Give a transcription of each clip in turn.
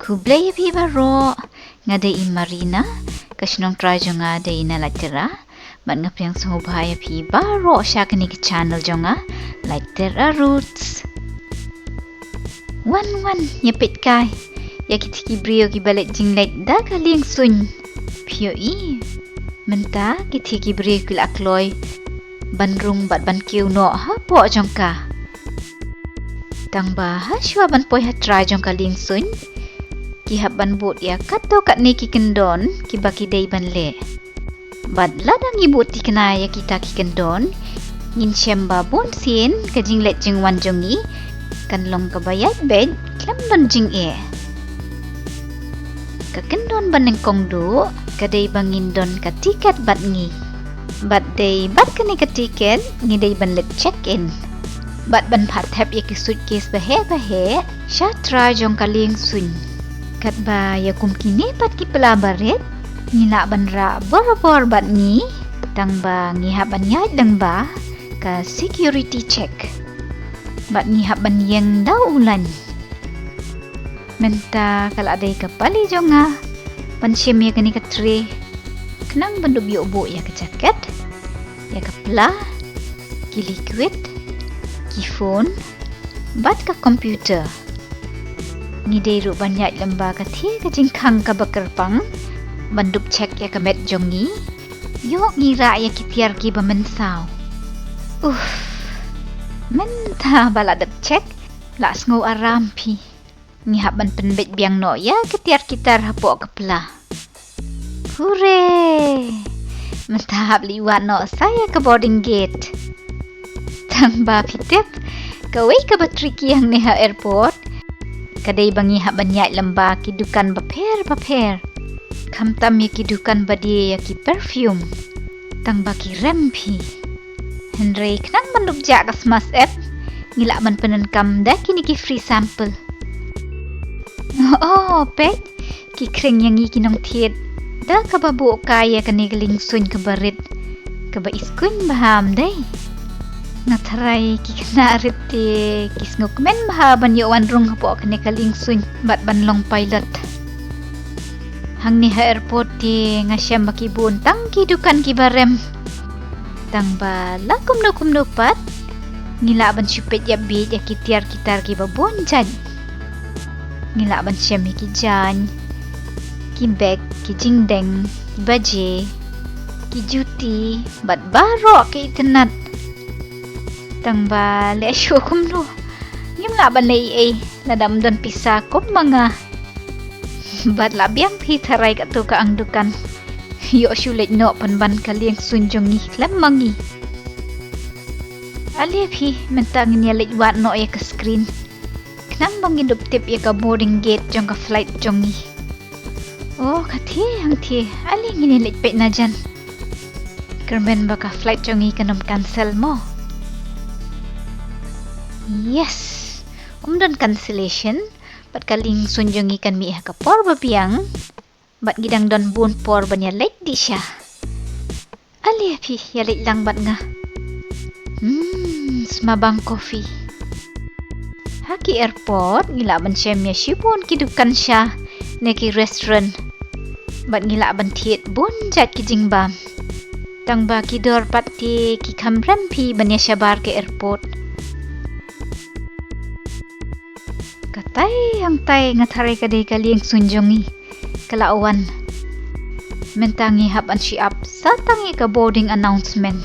Khublei iaphi broh ngadai marina kashnong trajo ngadai na latera bat ngapriang sngewkmen iaphi broh shakni ke channel jonga latera roots wan yapit kai yakitiki brio ki balet jingleit da ka liengsuiñ pyni mynta kitiki brio ki lakloi banrung bat ban kiu no ha po jongka tangba ha shwa ban poi ha try jongka liengsuiñ ki hab ban but ya kato kat ni ki kendon ki baki dei ban le bat ladang ibut ti kena ya kita ki kendon ngin shemba bon sien ka jingleit jingwan jongi kan long ka bayat bed khlem don jing e ka kendon ban neng kong du ka dei bangin don ka tiket bat ngi bat dei bat kani ka tiket ngi dei ban let check in bat ban phat thap ya ki suitcase bahe sha try jong ka liengsuiñ kat ba ya kum kine pat ki pelabaret ngila ban ra bor bat ngi tang ba ngi ha ban yai dang ba ka security check bat ngi ha ban yang dau ulan mynta kala dei ka pali jonga ban shem ya kani ka tre kenang ban du bio bo ya ka jaket ya ka pla ki liquid ki phone bat ka computer ngidei ru banyak lamba ka thi ka jingkhang ka bakerpang bandup check ya ka met jongi yok ngira ya kitiar ki bamensau mynta bala dak check la sngau aram phi ngihap ban penbet biang no ya kitiar kitar hapo kepla hure mynta hab liwat no saya ke boarding gate tang ba pitep kawai ka batriki yang neha airport kadai bangi hak banyak lamba ki dukan baper khamtam ya ki dukan badie ya ki perfume tang baki rempi henry knang manduk jak ka smas app ngila ban penenkam da kini ki free sample pet ki kring yang ki nong thiet da ka babu kaya kani liengsuiñ ka barit ka ba iskuñ baham dai ngatharai ki kena rite ki sngewkmen mahaban yo wan rung hapo kani ka liengsuiñ bat ban long pilot hang ni ha airport ti ngasem baki bun tang ki dukan ki barem tang ba la kumno pat ngila ban supet ya bi ya ki tiar kitar ki babon jan ngila ban sem ki jan ki bag ki jingdeng ki baje ki juti bat baro ki tenat tang ba le shu kumno ngim la ban lei ladam don pisa kop manga bat la biang phi tharai ka tu ka ang dukan yo shu leit no pan ban ka liengsuiñ jongi khlem mangi ali phi mynta ngin leit wat no ya ka screen knang bangin dup tip ya ka boarding gate jong ka flight jongi kathi hang thi ali ngin leit pe na jan kermen ba ka flight jongi kanom cancel mo yes don cancellation bat ka liengsuiñ jongi kan mi ha ka por ba biang bat gidang don bun por banya leit di sya ali phi ya leit lang bat nga smabang coffee haki airport ngila ban shem ya shibun ki dukan sya neki restaurant bat ngila ban thiet bun jat ki jingbam tang ba ki dor pat ti ki khamram phi banya shabar ke airport katai hang tai ngatharai ka dei ka liengsuiñ jongi kalawan mentangi hab an siap satangi ka boarding announcement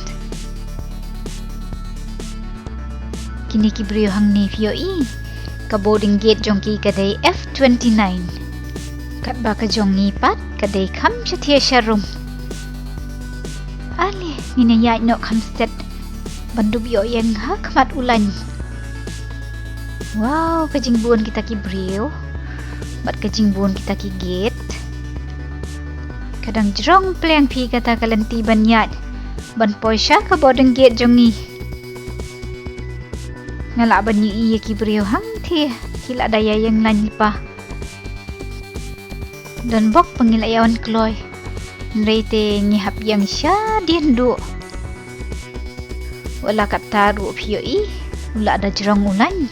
kini ki brio hang ni pyoi ka boarding gate jongki ka dei F29 kat ba ka jongi pat ka dei kham chathia sharum ali ngine ya no khamstet bandu bio yang ha khmat ulan wow ka jingbun kita ki brio bat ka jingbun kita ki gate kadang jerong pleng phi kata kalenti banyat ban poisha ka boarding gate jongi ngala ban ni iya ki brio hang thi kila daya yang lan pa dan bok pengilayawan kloy nreite ngi hap yang sya diendu wala kataru phioi ula ada jerong ulan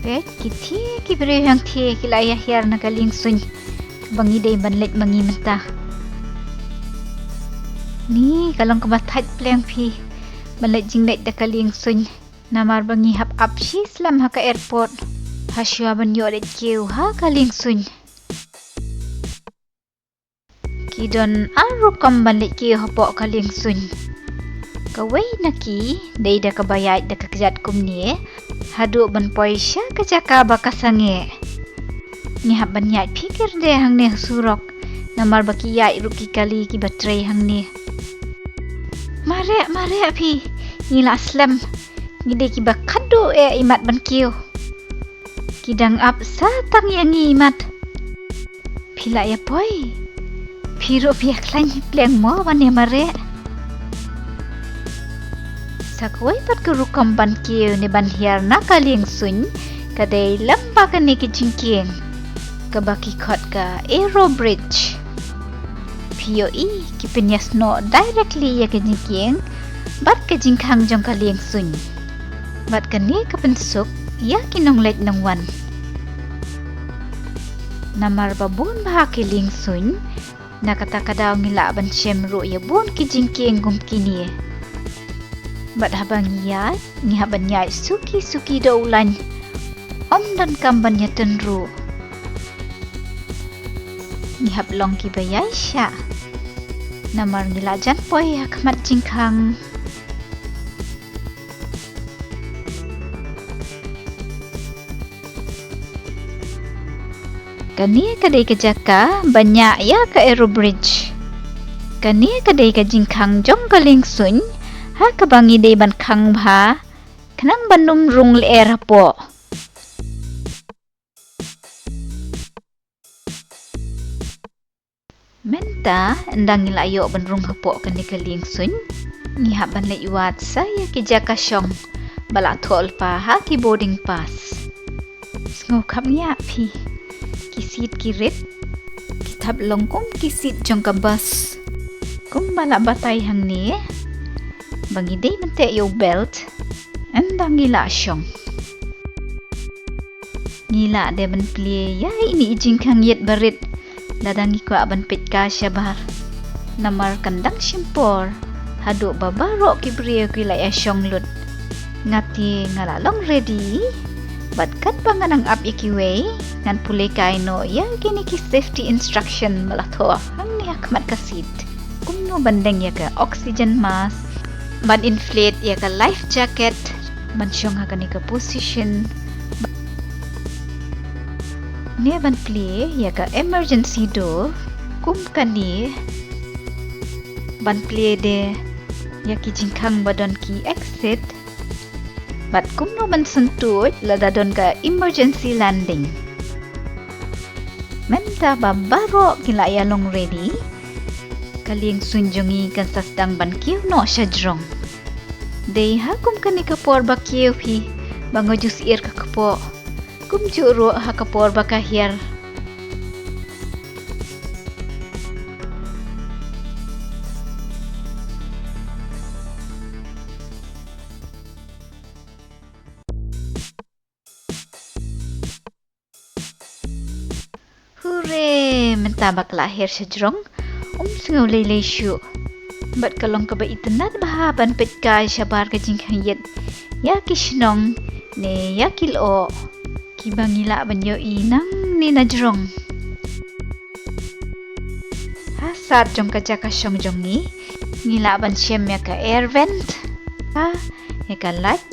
pet ki beri yang tie ki la yahir na ka liengsuiñ bangi dei ban leit mangi mynta ni kalong ka bathat pleng phi ban leit jingleit da ka liengsuiñ namar bangi hap up shi slam ha ka airport ha shua ban yo leit keu ha ka liengsuiñ ki don aru kam ban leit keu ha po ka liengsuiñ kawai naki dei da ka bayat da ka kejat kum ni hadu ban poisha ka kaba ka sange ni hab ban yat pikir de hang ne surok namar baki yat ruki kali ki batrai hang ni mare phi ni la slam ni de ki bakadu imat ban kiu kidang up sa tang yang imat pila ya poi piro pia klan pleng mo ban ya mare sakwai pat kerukam ban kiu ni ban hiar na ka liengsuiñ kadai lamba ka ni ki jingking ka baki khot ka aero bridge pio ki pinyas no directly ya ka jingking bat ka jingkhang jong ka liengsuiñ bat ka ni ka pensuk ya kinong leit nang wan namar babun bah ki liengsuiñ nakata kadaw ngila ban syemru ya bun ki jingking gum kine bat habang yat ni haban yat suki do ulan om dan kamban ya tenru ni hab long ki bayai sya namar ngilajan poi hakmat jingkhang kani kadai ke jaka banyak ya ke aero bridge kani kadai ke jingkhang jong ka liengsuiñ ha ka bangi dei ban khang bha khnang banum rung le er po mynta endang ilayo ban rung hapo kan ni ka liengsuiñ ni ha ban le iwat saya ki jaka syong bala thol pa ha ki boarding pass sngewkmen iaphi ki seat ki rit ki thap longkong ki seat jong ka bus kum bala batai hang ni bangi dei ban taiew belt endang ngila syong ngila de ban plie ya ini jingkhang yet barit ladang ikwa ban pit ka syabar namar kandang simpor hadu babaro ki brio ki lai syong lut ngati ngalalong ready bat kat panganang up ikiwei ngan pule kaino ya kini ki safety instruction malatho hang ni hakmat ka seat kumno bandeng ya ka oxygen mask ban inflate ya ka life jacket ban syong ha ka ni ka position ni ban plie ya ka emergency door kum kani ban plie de ya ki jingkhang badon ki exit bat kum no ban sentut ladadon ka emergency landing mynta babaro kila ya long ready kaling sunjungi kan sasdang ban kiu no syajrong dei ha kum kani kapor ba kiu phi bango jus ir ka kapo kum juro ha kapor ba kahir hure mynta bak lahir syajrong sngewlei syu bat kalong ka ba itanat bahaban pet ka syabar ka jingkhang yet ya kishnong ne ya kilo ki bangila banyo inang ni najrong hasar jong ka jaka syong jongi ngila ban syem ya ka air vent ha ya ka lait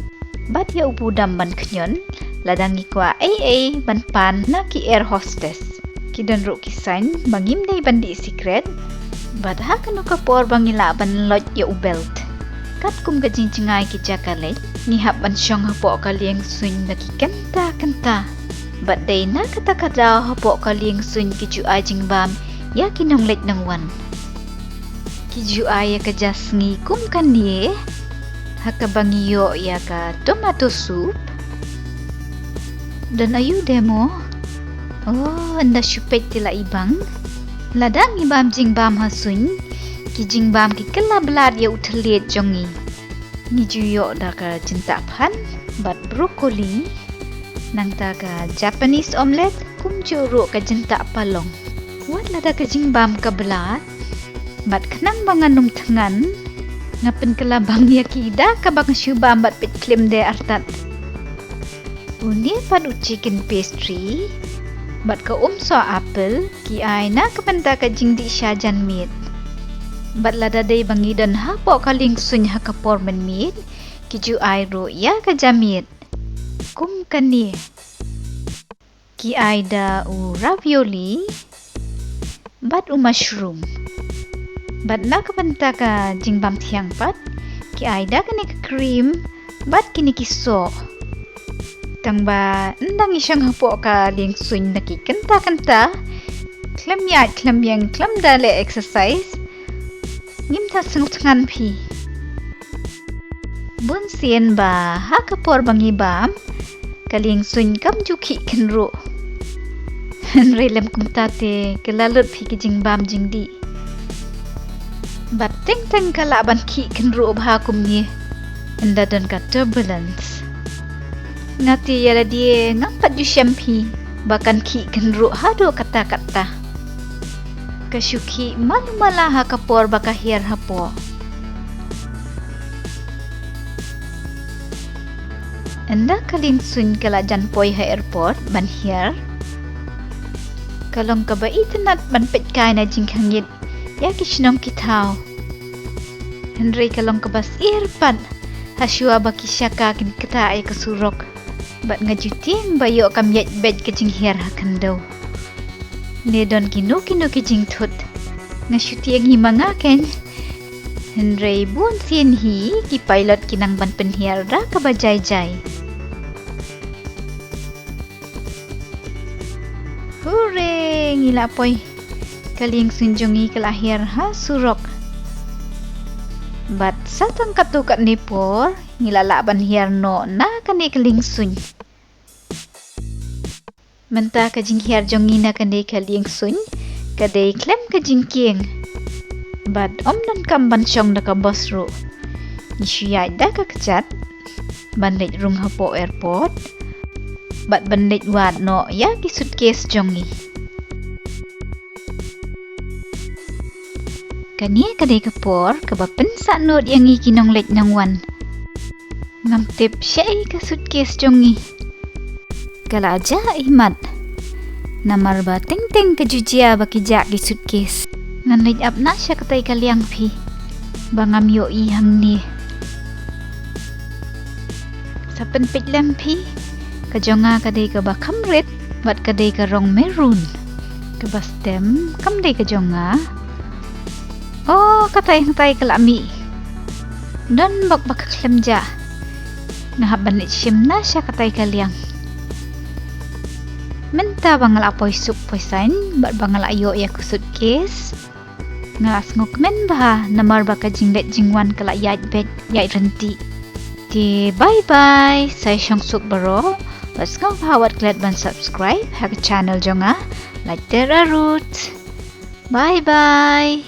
bat ya upu dam ban knyon ladang ikwa ban pan na ki air hostess kidan ro kisan bangim dei bandi secret bat ha kanu kapor bangila ban lot ya ubelt kat kum ka jingchingai ki jakale ni hab ban syong hapo ka liengsuiñ na ki kanta bat dei na kata kada hapo ka liengsuiñ ki ju ai jingbam ya kinong leit nang wan ki ju ai ya ka jasngi kum kan ni ha ka bangiyo ya ka tomato soup dan ayu demo anda syupet tila ibang ladang ibam jingbam hasuñ ki jingbam ki kala blad ya uthliet jongi ni juyo da ka cinta phan bat broccoli Nang taga Japanese omelette kum juru ka jentak palong. Wat lada ka jingbam ka belat. Bat kenang banganum tengan. Ngapen kelabang yakida ka bang syubam bat pit khlem de artat. Uni padu chicken pastry. Bat ka so apple ki ai na ka panta ka jingdi syajan meat. Bat lada day bangidan ha po ka liengsuiñ ha kapor men meat. Kiju ai ro ya ka jamit. Kum kane. Ki aida u ravioli. Bat u mushroom. Bat na kapanta ka jingbam tiang pat. Ki aida kani ka cream. Bat kini kiso. Tang ba ndang isyang hapo ka liengsuiñ na ki kanta. Khlem yang khlem dale exercise. Ngimta sngewkmen pi. Bun sien ba ha kapor bangibam. Liengsuiñ kam juki kenro. Relem kumtate kelalut pi ke jingbam jingdi. Bat teng kala ban ki kenro bha kumni. Enda don ka turbulence. Ngati yala dia ngampat ju syampi. Bakan ki kenro hado kata-kata. Kasyuki malu-mala ha kapor bakahir hapo. Anda liengsuiñ kala janpoi ha airport ban hier. Kalong kaba itanat ban petkai na jinghangit ya kishnong kitao. Henry kalong kabas irpan hasua baki syaka kin kata ay kasurok. Bat ngajuting bayo kam yat bed ke jinghier ha kando. Nedon kino ke jingtut. Ngasyuti ang himangaken. Henry bun sien hi ki pilot kinang ban penhier da kabajay-jay. Hooray! Ngila poy. Liengsuiñ jongi kelahir ha surok. Bat satang katukat ni por. Ngila laban hier no na kani liengsuiñ. Mynta ka jinghier jongi na kani liengsuiñ. Kadai khlem ka jingkieng. Bat dan kamban syong da ka bosro. Nisuyay da ka kechat. Ban leit rung hapo airport. Bat ban leit wad no ya ki suitcase jongi. Kani kadai kapor kaba pensa not yang ikinong leit nang wan. Ngam tip syai ka suitcase jongi. Kala aja ihmat. Namar ba teng ka jujia baki jak ki suitcase. Ngan leit up na siya katay kaliang pi. Bangam yo ihang ni. Sa penpit lang pi. Kajonga kaday ka ba kamrit. Bat kaday ka rong maroon. Kabastem kamday kajonga. Oh katay kalami. Don bak khlem ja. Ngahaban it syim na siya katay kaliang. Mynta bangal apoy sup poisan. Bat bangal ayo ya ku suitcase. Nga sngewkmen bah namar baka jingleit jingwan kala yait bed yait renti. Di bye saya syangsuk broh. Let's go hawat klet ban subscribe ha channel jonga like terarut. Bye.